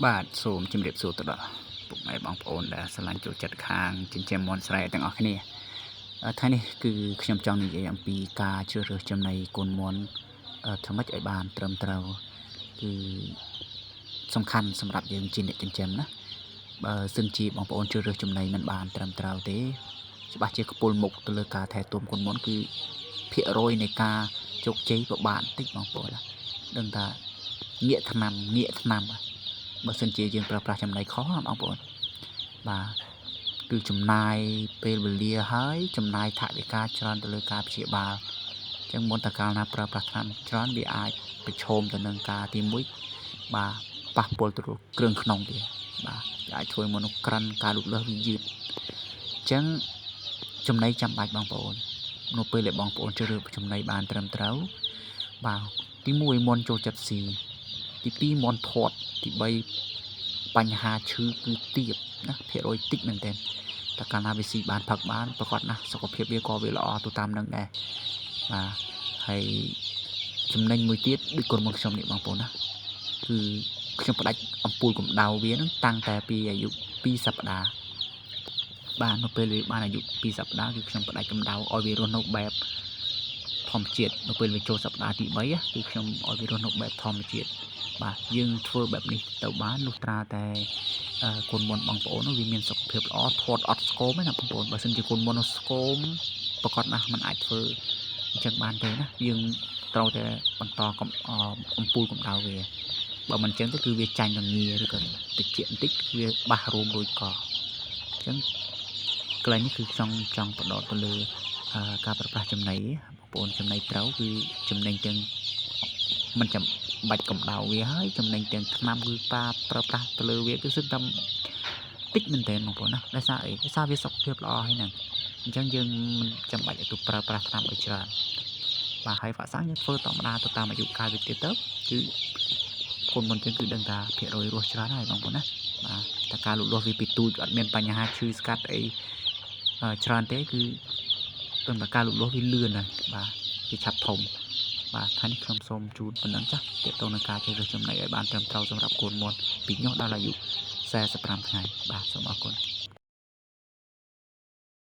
បាទសូមជម្រាបសួរទៅដល់ពុកម៉ែបងប្អូនដែលស្រឡាញ់ចូលចិត្តខាងចិញ្ចឹមមាន់ស្រែទាំងអស់គ្នាថ្ងៃនេះគឺខ្ញុំចង់និយាយអំពីការជ្រើសរើសចំណីកូនមាន់ធ្វើម៉េចឲ្យបានត្រឹមត្រូវគឺសំខាន់សម្រាប់យើងជាអ្នកចិញ្ចឹមណាបើសិនជាបងប្អូនជ្រើសរើសចំណីមិនបានត្រឹមត្រូវទេច្បាស់ជាខ្ពុលមុខទៅលើការថែទាំកូនមាន់គឺភាគរយនៃការជោគជ័យពិបាកបន្តិចបងប្អូនដឹងថាងាកថ្នាំបើសិនជាយើងប្រើប្រាស់ចំណីខុសបងប្អូនបាទគឺចំណាយពេលវេលាហើយចំណាយថវិកាច្រើនទៅលើការព្យាបាលអញ្ចឹងមុនតកាលណាប្រើប្រាស់ថ្នាំច្រើនវាអាចប្រឈមទៅនឹងការទី1បាទប៉ះពាល់ទៅលើគ្រឿងក្នុងទៀតបាទអាចធ្វើមនុស្សក្រិនការលូតលាស់វាយឺតអញ្ចឹងចំណីចាំបាច់បងប្អូននៅពេលដែលបងប្អូនជ្រើសរើសចំណីបានត្រឹមត្រូវបាទទី1មាន់ចូលចិត្តស៊ីទី2មាន់ធាត់ទី3បញ្ហាឈឺគឺទាបណាភាគរយតិចមែនទែនតែកាលណាវាស៊ីបានផឹកបានប្រកបណាស់សុខភាពវាក៏វាល្អទៅតាមនឹងដែរបាទហើយចំណេញមួយទៀតដូចកូនមកខ្ញុំនេះបងប្អូនណាគឺខ្ញុំផ្ដាច់អំពូលកម្ដៅវានឹងតាំងតែពីអាយុ2សប្ដាហ៍បាទនៅពេលវាបានអាយុ2សប្ដាហ៍គឺខ្ញុំផ្ដាច់កម្ដៅឲ្យវារស់នៅបែបធម្មជាតិនៅពេលវាចូលសប្ដាហ៍ទី3គឺខ្ញុំឲ្យវារស់នៅបែបធម្មជាតិបាទយើងធ្វើបែបនេះទៅបានលុះត្រាតែកូនមាន់បងប្អូនវាមានសុខភាពល្អធាត់អត់ស្គមទេណាបងប្អូនបើសិនជាកូនមាន់ស្គមប្រកបណាស់มันអាចធ្វើអញ្ចឹងបានទេណាយើងត្រូវតែបន្តអំពូលកម្ដៅវាបើមិនអញ្ចឹងទៅគឺវាចាញ់នឹងងាឬក៏តិចបន្តិចវាបាសរួមរួចក៏អញ្ចឹងកន្លែងនេះគឺចង់បដិទៅលើការប្រើប្រាស់ចំណីបងប្អូនចំណីត្រូវគឺចំណេញទាំងមិនចាំបាច់កម្ដៅវាហើយចំណេញទាំងថ្នាំគឺប្រើប្រាស់ទៅលើវាគឺសិតតែតិចមែនតើបងប្អូនណាដោយសារអីដោយសារវាសុខភាពល្អហើយហ្នឹងអញ្ចឹងយើងមិនចាំបាច់ឲ្យទៅប្រើប្រាស់ថ្នាំឲ្យច្រើនបាទហើយវ៉ាក់សាំងយើងធ្វើធម្មតាទៅតាមអាយុកាលវាទៀតទៅគឺកូនមុនចឹងគឺដឹងថាភាគរយរស់ច្រើនហើយបងប្អូនណាបាទតែការលូតលាស់វាពីទូចអត់មានបញ្ហាឈឺស្កាត់អីច្រើនទេគឺព្រមតែការលូតលាស់វាលឿនហើយបាទវាឆាប់ធំបាទថ្ងៃនេះខ្ញុំសូមជូនប៉ុណ្ណឹងចាស់ទាក់ទងនឹងការជ្រើសរើសចំណីឲ្យបានត្រឹមត្រូវសម្រាប់កូនមាន់ពីញោះដល់អាយុ45ថ្ងៃបាទសូមអរគុណ